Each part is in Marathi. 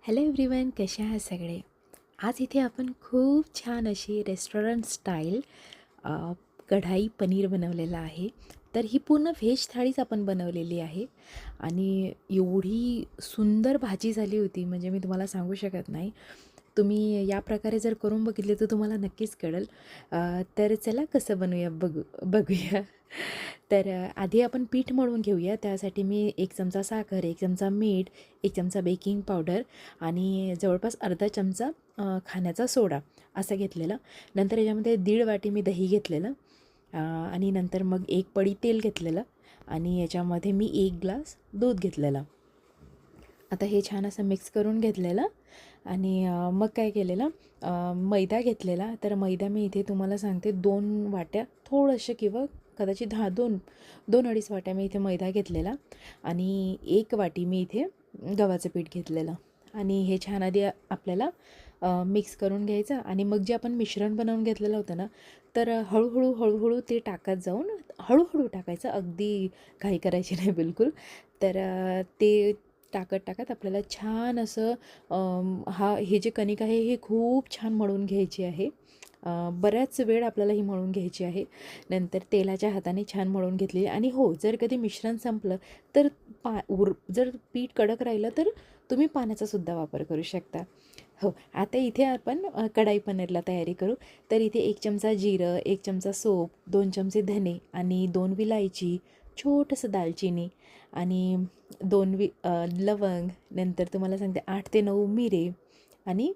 हॅलो एव्हरीवन, कसे आहात सगळे? आज इथे आपण खूप छान अशी रेस्टॉरंट स्टाईल कढाई पनीर बनवलेलं आहे. तर ही पूर्ण व्हेज थाळीच आपण बनवलेली आहे आणि एवढी सुंदर भाजी झाली होती, म्हणजे मी तुम्हाला सांगू शकत नाही. तुम्ही या प्रकारे जर करून बघितले तर तुम्हाला नक्कीच कळेल. तर चला कसं बनवूया बघूया. तर आधी आपण पीठ मळून घेऊया. त्यासाठी मी 1 चमचा साखर, 1 चमचा मीठ, 1 चमचा बेकिंग पावडर आणि जवळपास अर्धा चमचा खाण्याचा सोडा असं घेतलेलं. नंतर याच्यामध्ये 1.5 वाटी मी दही घेतलेलं आणि नंतर मग 1 पळी तेल घेतलेलं आणि याच्यामध्ये मी 1 ग्लास दूध घेतलेलं. आता हे छान असं मिक्स करून घेतलेलं आणि मग काय केलेलं, मैदा घेतलेला. तर मैदा मी इथे तुम्हाला सांगते 2 वाट्या थोडंसं किंवा कदाचित 2-2.5 वाट्या मी इथे मैदा घेतलेला आणि 1 वाटी मी इथे गव्हाचं पीठ घेतलेलं आणि हे छान आधी आपल्याला मिक्स करून घ्यायचं आणि मग जे आपण मिश्रण बनवून घेतलेलं होतं ना, तर हळूहळू ते टाकत जाऊन हळूहळू टाकायचं, अगदी घाई करायची नाही बिलकुल. तर ते टाकत आपल्याला छान असं हे जे कणिक आहे हे खूप छान मळून घ्यायची आहे. बऱ्याच वेळ आपल्याला ही मळून घ्यायची आहे. नंतर तेलाच्या हाताने छान मळून घेतली आणि हो, जर कधी मिश्रण संपलं तर जर पीठ कडक राहिलं तर तुम्ही पाण्याचा सुद्धा वापर करू शकता. हो, आता इथे आपण कढाई पनीरला तयारी करू. तर इथे 1 चमचा जिरं, 1 चमचा सोप, 2 चमचे धने आणि 2 विलायची, छोटंसं दालचिनी आणि 2 लवंग, नंतर तुम्हाला सांगते 8 ते 9 मिरे आणि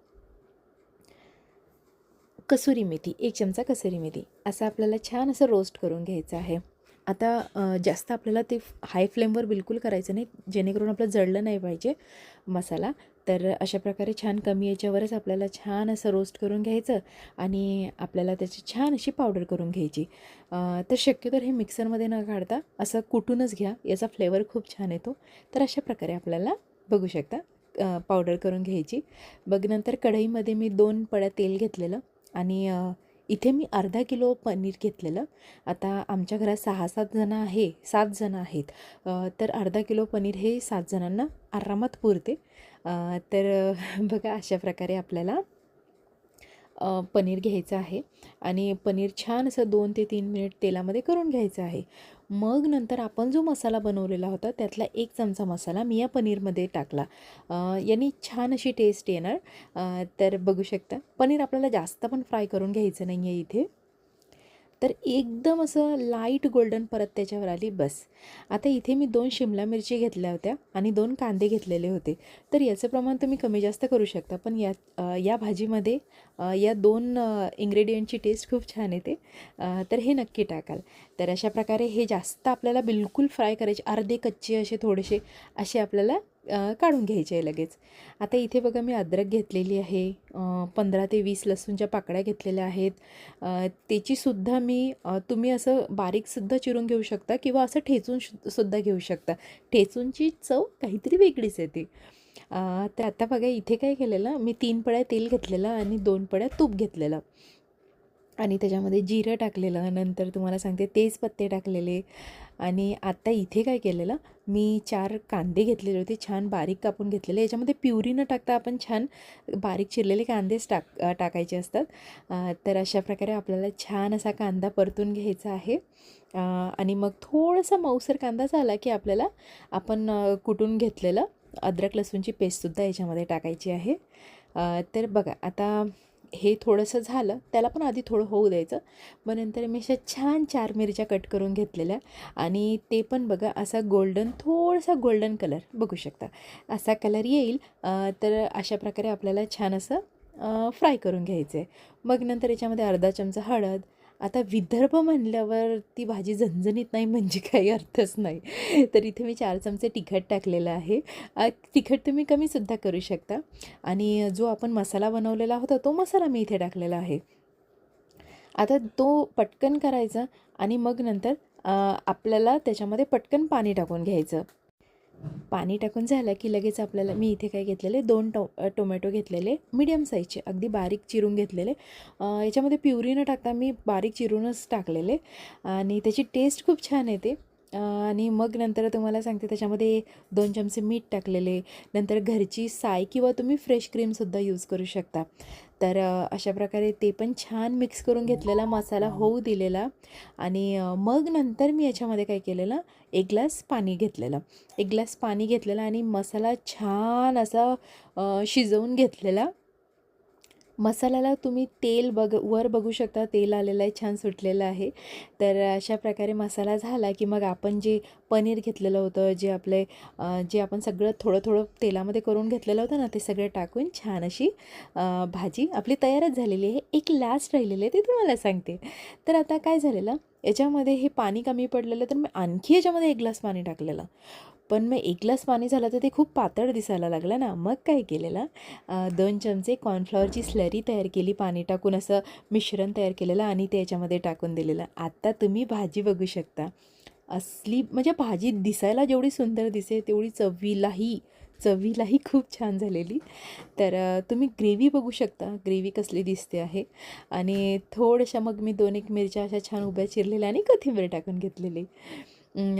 कसुरी मेथी, 1 चमचा कसुरी मेथी असं आपल्याला छान असं रोस्ट करून घ्यायचं आहे. आता जास्त आपल्याला ते हाय फ्लेमवर बिलकुल करायचं नाही, जेणेकरून आपलं जळलं नाही पाहिजे मसाला. तर अशा प्रकारे छान कमी याच्यावरच आपल्याला छान असं रोस्ट करून घ्यायचं आणि आपल्याला त्याची छान अशी पावडर करून घ्यायची. तर शक्यतो हे मिक्सरमध्ये न काढता असं कुटूनच घ्या, याचा फ्लेवर खूप छान येतो. तर अशा प्रकारे आपल्याला बघू शकता पावडर करून घ्यायची. मग नंतर कढईमध्ये मी 2 पळ्या तेल घेतलेलं आणि इथे मी अर्धा किलो पनीर घेतलेलं. आता आमच्या घरात 7 जण आहेत. तर अर्धा किलो पनीर हे 7 जणांना आरामात पुरते. तर बघा अशा प्रकारे आपल्याला पनीर घ्यायचं आहे आणि पनीर छान असं 2 ते 3 मिनिट तेलामध्ये करून घ्यायचं आहे. मग नंतर आपण जो मसाला बनवलेला होता त्यातला 1 चमचा मसाला मी या पनीरमध्ये टाकला. याने छान अशी टेस्ट येणार. तर बघू शकता पनीर आपल्याला जास्त पण फ्राय करून घ्यायचं नाही आहे इथे. तर एकदम असं लाईट गोल्डन परत त्याच्यावर आली बस. आता इथे मी 2 शिमला मिरची घेतल्या होत्या आणि 2 कांदे घेतलेले होते. तर याचं प्रमाण तुम्ही कमी जास्त करू शकता. पण या भाजीमध्ये या 2 इन्ग्रेडियंटची टेस्ट खूप छान येते. तर हे नक्की टाकाल. तर अशा प्रकारे हे जास्त आपल्याला बिलकुल फ्राय करायचे, अर्धे कच्चे असे थोडेसे असे आपल्याला काढून घ्यायचे आहे लगेच. आता इथे बघा मी अद्रक घेतलेली आहे. 15 ते 20 लसूणच्या पाकळ्या घेतलेल्या आहेत. त्याचीसुद्धा मी तुम्ही असं बारीकसुद्धा चिरून घेऊ शकता किंवा असं ठेचून सुद्धा घेऊ शकता. ठेचूनची चव काहीतरी वेगळीच येते. तर आता बघा इथे काय केलेलं, मी 3 पळ्या तेल घेतलेलं आणि 2 पळ्या तूप घेतलेलं आणि त्याच्यामध्ये जिरं टाकलेलं, नंतर तुम्हाला सांगते तेजपत्ते टाकलेले आणि आता इथे काय केलेलं, मी 4 कांदे घेतलेले होते, छान बारीक कापून घेतलेले. याच्यामध्ये प्युरी न टाकता आपण छान बारीक चिरलेले कांदेच टाकायचे असतात. तर अशा प्रकारे आपल्याला छान असा कांदा परतून घ्यायचा आहे आणि मग थोडासा मऊसर कांदा झाला की आपल्याला आपण कुटून घेतलेलं अद्रक लसूणची पेस्टसुद्धा याच्यामध्ये टाकायची आहे. तर बघा आता हे थोडंसं झालं, त्याला पण आधी थोडं होऊ द्यायचं. मग नंतर मी अशा छान 4 मिरच्या कट करून घेतलेल्या आणि ते पण बघा असा थोडासा गोल्डन कलर बघू शकता, असा कलर येईल. तर अशा प्रकारे आपल्याला छान असं फ्राय करून घ्यायचं आहे. मग नंतर याच्यामध्ये अर्धा चमचा हळद. आता विदर्भ म्हणल्यावर ती भाजी झणझणीत नाही म्हणजे काही अर्थच नाही. तर इथे मी 4 चमचे तिखट टाकलेलं आहे. तिखट तुम्ही कमीसुद्धा करू शकता आणि जो आपण मसाला बनवलेला होता तो मसाला मी इथे टाकलेला आहे. आता तो पटकन करायचा आणि मग नंतर आपल्याला त्याच्यामध्ये पटकन पाणी टाकून घ्यायचं. पाणी टाकून झालं की लगेच आपल्याला मी इथे काय घेतलेले 2 टोमॅटो घेतलेले मीडियम साईजचे, अगदी बारीक चिरून घेतलेले. याच्यामध्ये प्युरी न टाकता मी बारीक चिरूनच टाकलेले आणि त्याची टेस्ट खूप छान येते. आणि मग नंतर तुम्हाला सांगते त्याच्यामध्ये 2 चमचे मीठ टाकलेले, नंतर घरची साय किंवा तुम्ही फ्रेश क्रीमसुद्धा यूज करू शकता. तर अशा प्रकारे ते पण छान मिक्स करून घेतलेला, मसाला होऊ दिलेला आणि मग नंतर मी याच्यामध्ये काय केलेलं, 1 ग्लास पाणी घेतलेलं. 1 ग्लास पाणी घेतलेलं आणि मसाला छान असा शिजवून घेतलेला. मसाल्याला तुम्ही तेल वर बघू शकता, तेल आलेलं आहे, छान सुटलेलं आहे. तर अशा प्रकारे मसाला झाला की मग आपण जे पनीर घेतलेलं होतं, जे आपण सगळं थोडं-थोडं तेलामध्ये करून घेतलेलं होतं ना, ते सगळं टाकून छान अशी भाजी आपली तयारच झालेली आहे. एक लास्ट राहिलेलं आहे ते तुम्हाला सांगते. तर आता काय झालेलं, याच्यामध्ये हे पाणी कमी पडलेलं, तर मी आणखी याच्यामध्ये 1 ग्लास पाणी टाकलेलं. पण मग 1 ग्लास पाणी झालं तर ते खूप पातळ दिसायला लागलं ना. मग काय केलेलं, 2 चमचे कॉर्नफ्लॉवरची स्लरी तयार केली, पाणी टाकून असं मिश्रण तयार केलेलं आणि ते याच्यामध्ये टाकून दिलेलं. आता तुम्ही भाजी बघू शकता. असली म्हणजे भाजी दिसायला जेवढी सुंदर दिसेल तेवढी चवीलाही खूप छान झालेली. तर तुम्ही ग्रेव्ही बघू शकता, ग्रेव्ही कसली दिसते आहे. आणि थोड्याशा मग मी 2-1 मिरच्या अशा छान उभ्या चिरलेल्या आणि कोथिंबीर टाकून घेतलेली.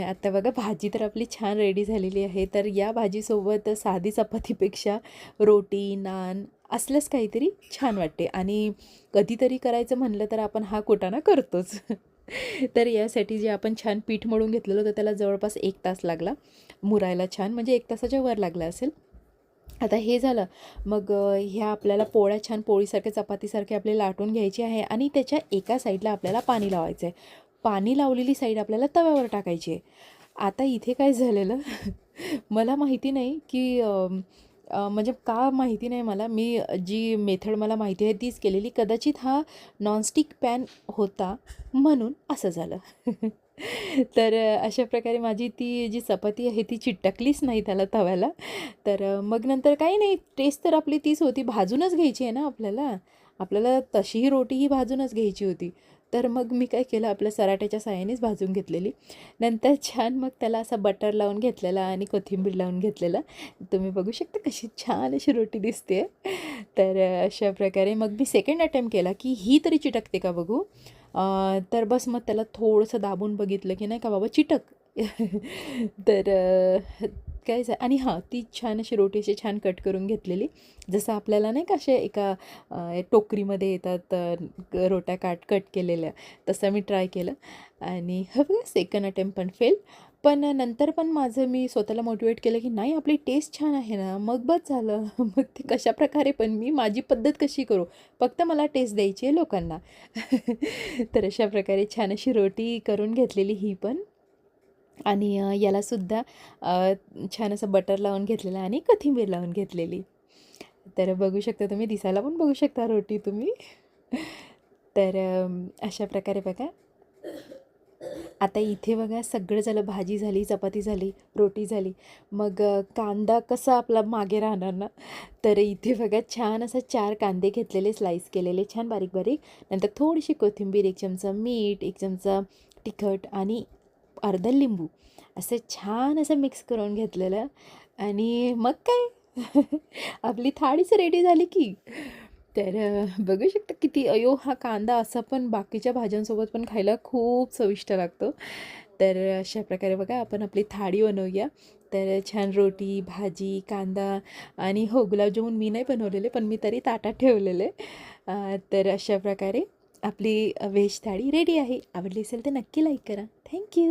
आता बघा भाजी तर आपली छान रेडी झालेली आहे. तर या भाजीसोबत साधी चपातीपेक्षा रोटी, नान असलंच काहीतरी छान वाटते आणि कधीतरी करायचं म्हणलं तर आपण हा कुटाणा करतोच. तर यासाठी जे आपण छान पीठ मळून घेतलेलं होतं त्याला जवळपास 1 तास लागला मुरायला छान, म्हणजे 1 तासाच्या वर लागला असेल. आता हे झालं, मग ह्या आपल्याला पोळ्या छान पोळीसारखे चपातीसारखे आपले लाटून घ्यायचे आहे आणि त्याच्या एका साईडला आपल्याला पाणी लावायचं आहे. पाणी लावलेली साईड आपल्याला तव्यावर टाकायची आहे. आता इथे काय झालेलं मला माहिती नाही की म्हणजे का माहिती नाही मला, मी जी मेथड मला माहिती आहे तीच केलेली. कदाचित हा नॉनस्टिक पॅन होता म्हणून असं झालं. तर अशा प्रकारे माझी ती जी चपाती आहे ती चिटकलीच नाही त्याला तव्याला. तर मग नंतर काही नाही, टेस्ट तर आपली तीच होती, भाजूनच घ्यायची आहे ना आपल्याला. आपल्याला तशीही रोटी ही भाजूनच घ्यायची होती. तर मग मी काय केलं, आपल्या सराट्याच्या साहाय्यानेच भाजून घेतलेली. नंतर छान मग त्याला असा बटर लावून घेतलेला आणि कोथिंबीर लावून घेतलेलं. तुम्ही बघू शकता कशी छान अशी रोटी दिसते. तर अशा प्रकारे मग मी सेकंड अटेम्प्ट केला की ही तरी चिटकते का बघू. तर बस मग त्याला थोडंसं दाबून बघितलं की नाही का बाबा चिटक. तर काय आणि हां, ती छान अशी रोटी अशी छान कट करून घेतलेली. जसं आपल्याला नाही का असे एका टोकरीमध्ये येतात रोट्या कट केलेल्या, तसं मी ट्राय केलं आणि हो बघा सेकंड अटेम्प्ट पण फेल. पण नंतर पण मी स्वतःला मोटिवेट केलं की नाही आपली टेस्ट छान आहे ना, मग बस झालं. मग ते कशाप्रकारे पण मी माझी पद्धत कशी करू, फक्त मला टेस्ट द्यायची आहे लोकांना. तर अशा प्रकारे छान अशी रोटी करून घेतलेली ही पण आणि यालासुद्धा छान असं बटर लावून घेतलेलं आणि कोथिंबीर लावून घेतलेली. तर बघू शकता तुम्ही, दिसायला पण बघू शकता रोटी तुम्ही. तर अशा प्रकारे बघा. आता इथे बघा सगळं झालं, भाजी झाली, चपाती झाली, रोटी झाली. मग कांदा कसा आपला मागे राहणार ना. तर इथे बघा छान असं 4 कांदे घेतलेले, स्लाईस केलेले छान बारीक-बारीक. नंतर थोडीशी कोथिंबीर, 1 चमचा मीठ, 1 चमचा तिखट आणि अर्धा लिंबू असं छान असं मिक्स करून घेतलेलं आणि मग काय आपली थाळीच रेडी झाली की. तर बघू शकता किती हा कांदा असा पण बाकीच्या भाज्यांसोबत पण खायला खूप चविष्ट लागतो. तर अशा प्रकारे बघा आपण आपली थाळी बनवूया. तर छान रोटी, भाजी, कांदा आणि हो गुलाबजामुन मी नाही बनवलेले, पण मी तरी ताटात ठेवलेले. तर अशा प्रकारे आपली व्हेज थाळी रेडी आहे. आवडली असेल तर नक्की लाईक करा. थँक्यू.